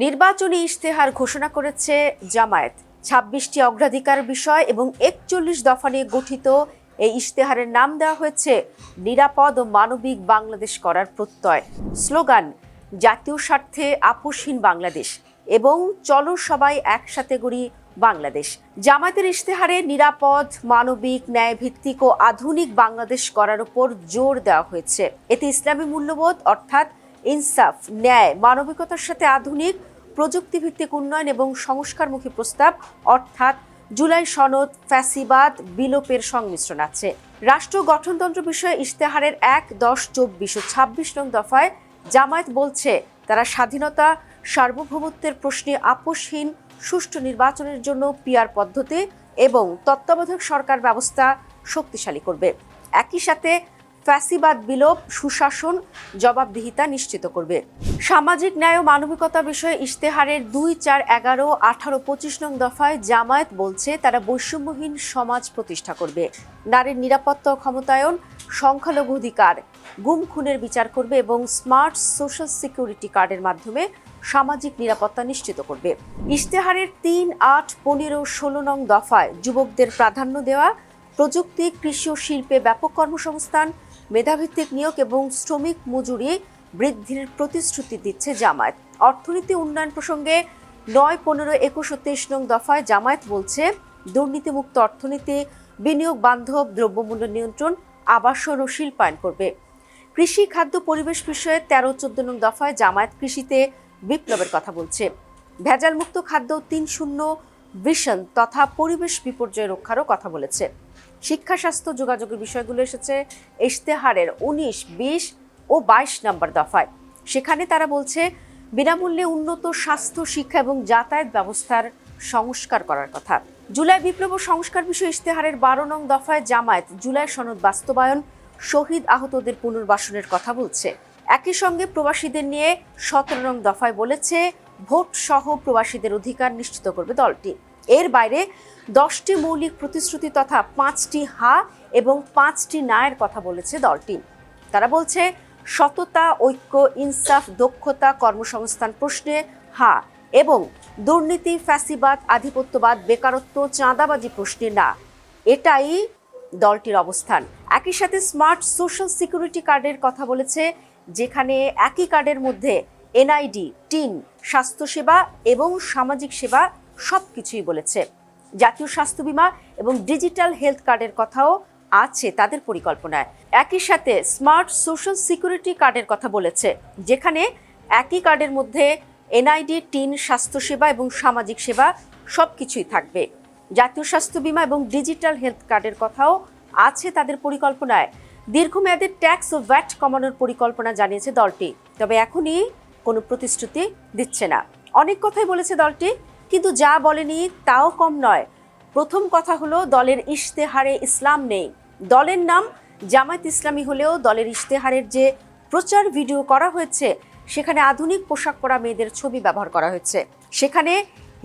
নির্বাচনী ইশতেহার ঘোষণা করেছে জামায়াত। ২৬টি অগ্রাধিকার বিষয় এবং ৪১ দফা নিয়ে গঠিত এই ইশতেহারের নাম দেওয়া হয়েছে নিরাপদ ও মানবিক বাংলাদেশ করার প্রত্যয়। স্লোগান জাতীয় স্বার্থে আপোষহীন বাংলাদেশ এবং চলো সবাই একসাথে গড়ি বাংলাদেশ। জামায়াতের ইশতেহারে নিরাপদ, মানবিক, ন্যায়ভিত্তিক ও আধুনিক বাংলাদেশ করার উপর জোর দেওয়া হয়েছে। এতে ইসলামী মূল্যবোধ অর্থাৎ ইনসাফ, ন্যায়, মানবিকতার সাথে আধুনিক প্রযুক্তিভিত্তিক উন্নয়ন এবং সংস্কারমুখী প্রস্তাব অর্থাৎ জুলাই সনদ, ফ্যাসিবাদ বিলোপের সংমিশ্রণ আছে। রাষ্ট্র গঠনতন্ত্র বিষয়ে ইশতেহারের ১, ১০, ২৪ ও ২৬ নং দফায় জামায়াত বলছে তারা স্বাধীনতা, সার্বভৌমত্বের প্রশ্নে আপোষহীন সুষ্ঠু নির্বাচনের জন্য পিআর পদ্ধতি এবং তত্ত্বাবধায়ক সরকার ব্যবস্থা শক্তিশালী করবে। একই সাথে ফ্যাসিবাদ বিলোপ, সুশাসন, জবাবদিহিতা নিশ্চিত করবে। সামাজিক ন্যায় ও মানবিকতা বিষয়ে ইশতেহারের ২, ৪, ১১, ১৮, ২৫ নং দফায় জামায়াত বলছে তারা বৈষম্যহীন সমাজ প্রতিষ্ঠা করবে, নারীর নিরাপত্তা ও ক্ষমতায়ন, সংখ্যালঘু অধিকার, গুম খুনের বিচার করবে এবং স্মার্ট সোশ্যাল সিকিউরিটি কার্ডের মাধ্যমে সামাজিক নিরাপত্তা নিশ্চিত করবে। ইশতেহারের ৩, ৮, ১৫ ও ১৬ নং দফায় যুবকদের প্রাধান্য দেওয়া, প্রযুক্তি, কৃষি ও শিল্পে ব্যাপক কর্মসংস্থান, মেধাভিত্তিক নিয়োগ এবং শ্রমিক মজুরি বৃদ্ধির প্রতিশ্রুতি দিচ্ছে জামায়াত। অর্থনীতি উন্নয়ন প্রসঙ্গে ৯, ১৫, ২১ ও ২৩ নং দফায় জামায়াত বলছে দুর্নীতিমুক্ত অর্থনীতি, বিনিয়োগ বান্ধব দ্রব্যমূল্য নিয়ন্ত্রণ, আবাসন ও শিল্পায়ন করবে। কৃষি, খাদ্য, পরিবেশ বিষয়ে ১৩, ১৪ নং দফায় জামায়াত কৃষিতে বিপ্লবের কথা বলছে। ভেজালমুক্ত খাদ্য, ৩-০ ভিশন তথা পরিবেশ বিপর্যয় রক্ষারও কথা বলেছে। শিক্ষা, স্বাস্থ্য, যোগাযোগের বিষয়গুলো এসেছে ইশতেহারের ১৯, ২০ ও ২২ নম্বর দফায়। সেখানে তারা বলছে বিনামূল্যে উন্নত স্বাস্থ্য, শিক্ষা এবং যাতায়াত ব্যবস্থার সংস্কার করার কথা। জুলাই বিপ্লব ও সংস্কার বিষয়ে ইশতেহারের ১২ নং দফায় জামায়াত জুলাই সনদ বাস্তবায়ন, শহীদ আহতদের পুনর্বাসনের কথা বলছে। একই সঙ্গে প্রবাসীদের নিয়ে ১৭ নং দফায় বলেছে ভোট সহ প্রবাসীদের অধিকার নিশ্চিত করবে দলটি। এর বাইরে ১০টি মৌলিক প্রতিশ্রুতি তথা ৫টি হা এবং ৫টি নায়ের কথা বলেছে দলটি। তারা বলছে সততা, ঐক্য, ইনসাফ, দক্ষতা, কর্মসংস্থান প্রশ্নে হা এবং দুর্নীতি, ফ্যাসিবাদ, আধিপত্যবাদ, বেকারত্ব, চাঁদাবাজি প্রশ্নে না। এটাই দলটির অবস্থান। একই সাথে স্মার্ট সোশ্যাল সিকিউরিটি কার্ডের কথা বলেছে, যেখানে একই কার্ডের মধ্যে এনআইডি, টিন, স্বাস্থ্যসেবা এবং সামাজিক সেবা সবকিছুই বলেছে। জাতীয় স্বাস্থ্য বীমা এবং ডিজিটাল হেলথ কার্ডের কথাও আছে তাদের পরিকল্পনায়। একই সাথে স্মার্ট সোশ্যাল সিকিউরিটি কার্ডের কথা বলেছে, যেখানে একই কার্ডের মধ্যে এনআইডি, টিন, স্বাস্থ্যসেবা এবং সামাজিক সেবা সবকিছুই থাকবে। জাতীয় স্বাস্থ্য বীমা এবং ডিজিটাল হেলথ কার্ডের কথাও আছে তাদের পরিকল্পনায়। দীর্ঘমেয়াদী ট্যাক্স ও ভ্যাট কমানোর পরিকল্পনা জানিয়েছে দলটি, তবে এখনই কোনো প্রতিশ্রুতি দিচ্ছে না। অনেক কথাই বলেছে দলটি, কিন্তু যা বলেনি তাও কম নয়। প্রথম কথা হলো দলের ইশতেহারে ইসলাম নেই। দলের নাম জামায়াত ইসলামী হলেও দলের ইশতেহারের যে প্রচার ভিডিও করা হয়েছে সেখানে আধুনিক পোশাক পরা মেয়েদের ছবি ব্যবহার করা হয়েছে, সেখানে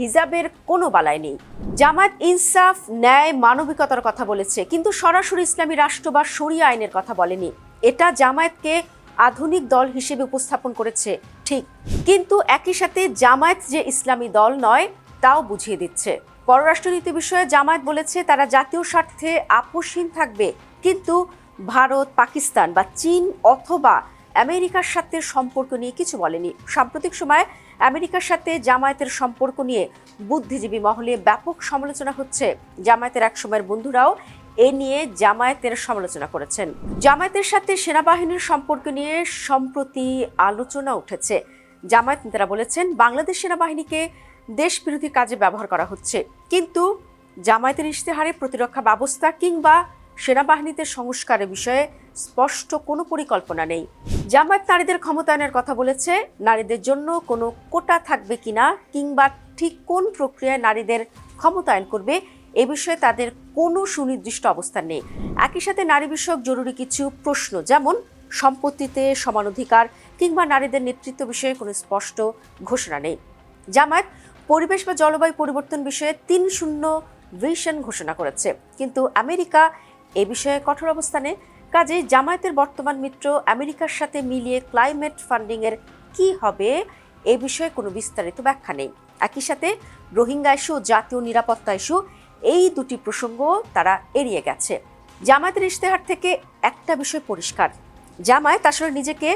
হিজাবের কোনো বালাই নেই। জামায়াত ইনসাফ, ন্যায়, মানবিকতার কথা বলেছে, কিন্তু সরাসরি ইসলামী রাষ্ট্র বা শরিয়া আইনের কথা বলেনি। এটা জামায়াতকে আধুনিক দল হিসেবে উপস্থাপন করেছে ঠিক, কিন্তু একই সাথে জামায়াত যে ইসলামী দল নয় তাও বুঝিয়ে দিচ্ছে। পররাষ্ট্রনীতি বিষয়ে জামায়াত বলেছে তারা জাতীয় স্বার্থে আপোষহীন থাকবে, কিন্তু ভারত, পাকিস্তান বা চীন অথবা আমেরিকার সাথে সম্পর্ক নিয়ে কিছু বলেনি। সাম্প্রতিক সময়ে আমেরিকার সাথে জামায়াতের সম্পর্ক নিয়ে বুদ্ধিজীবী মহলে ব্যাপক সমালোচনা হচ্ছে। জামায়াতের একসময়ের বন্ধুরাও এ নিয়ে জামায়াতের সমালোচনা করেছেন। জামায়াতের সাথে সেনাবাহিনীর সম্পর্ক নিয়ে সম্প্রতি আলোচনা উঠেছে। জামায়াত নেতারা বলেছেন বাংলাদেশ সেনাবাহিনীকে দেশবিরোধী কাজে ব্যবহার করা হচ্ছে, কিন্তু জামায়াতের ইশতেহারে প্রতিরক্ষা ব্যবস্থা কিংবা সেনাবাহিনীতে সংস্কারের বিষয়ে স্পষ্ট কোনো পরিকল্পনা নেই। জামায়াত নারীদের ক্ষমতায়নের কথা বলেছে, নারীদের জন্য কোনো কোটা থাকবে কিনা কিংবা ঠিক কোন প্রক্রিয়ায় নারীদের ক্ষমতায়ন করবে এ বিষয়ে তাদের কোনো সুনির্দিষ্ট অবস্থান নেই। একই সাথে নারী বিষয়ক জরুরি কিছু প্রশ্ন যেমন সম্পত্তিতে সমান অধিকার কিংবা নারীদের নেতৃত্ব বিষয়ে কোনো স্পষ্ট ঘোষণা নেই। জামায়াত পরিবেশ বা জলবায়ু পরিবর্তন বিষয়ে ৩-০ ভিশন ঘোষণা করেছে, কিন্তু আমেরিকা এ বিষয়ে কঠোর অবস্থানে। কাজেই জামায়াতের বর্তমান মিত্র আমেরিকার সাথে মিলিয়ে ক্লাইমেট ফান্ডিংয়ের কি হবে এ বিষয়ে কোনো বিস্তারিত ব্যাখ্যা নেই। একই সাথে রোহিঙ্গা ইস্যু ও জাতীয় নিরাপত্তা ইস্যু, এই দুটি প্রসঙ্গ তারা এড়িয়ে গেছে। জামায়াতের ইশতেহার থেকে একটা বিষয় পরিষ্কার, জামায়াত আসলে নিজেকে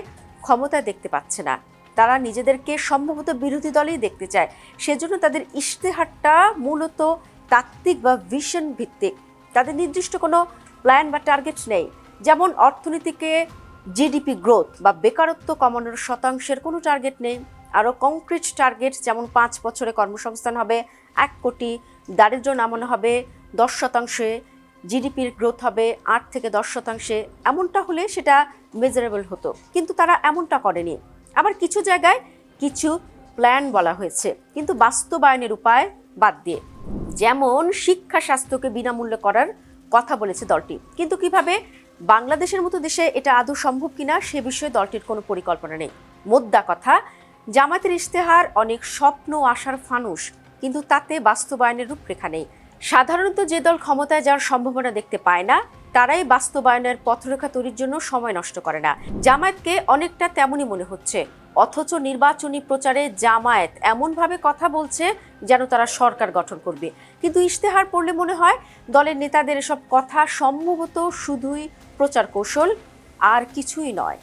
ক্ষমতায় দেখতে পাচ্ছে না, তারা নিজেদেরকে সম্ভবত বিরোধী দলেই দেখতে চায়। সেজন্য তাদের ইশতেহারটা মূলত তাত্ত্বিক বা ভিশন ভিত্তিক, তাদের নির্দিষ্ট কোনো প্ল্যান বা টার্গেট নেই। যেমন অর্থনীতিকে জিডিপি গ্রোথ বা বেকারত্ব কমানোর শতাংশের কোনো টার্গেট নেই। আরও কংক্রিট টার্গেট যেমন 5 বছরে কর্মসংস্থান হবে 1 কোটি, দারিদ্র্য নামানো হবে 10%, জিডিপির গ্রোথ হবে 8 থেকে 10%, এমনটা হলে সেটা মেজারেবল হতো, কিন্তু তারা এমনটা করেনি। আবার কিছু জায়গায় কিছু প্ল্যান বলা হয়েছে, কিন্তু বাস্তবায়নের উপায় বাদ দিয়ে। যেমন শিক্ষা স্বাস্থ্যকে বিনামূল্যে করার কথা বলেছে দলটি, কিন্তু কিভাবে, বাংলাদেশের মতো দেশে এটা আদৌ সম্ভব কিনা সে বিষয়ে দলটির কোনো পরিকল্পনা নেই। মোদ্দা কথা, জামায়াতের ইশতেহার অনেক স্বপ্ন আশার ফানুস, কিন্তু তাতে বাস্তবায়নের রূপরেখা নেই। সাধারণত যে দল ক্ষমতায় যাওয়ার সম্ভাবনা দেখতে পায় না, তারাই বাস্তবায়নের পথরেখা তৈরির জন্য সময় নষ্ট করে না। জামায়াতকে অনেকটা তেমনই মনে হচ্ছে, অথচ নির্বাচনী প্রচারে জামায়াত এমনভাবে কথা বলছে যেন তারা সরকার গঠন করবে, কিন্তু ইশতেহার পড়লে মনে হয় দলের নেতাদের এসব কথা সম্ভবত শুধুই প্রচার কৌশল, আর কিছুই নয়।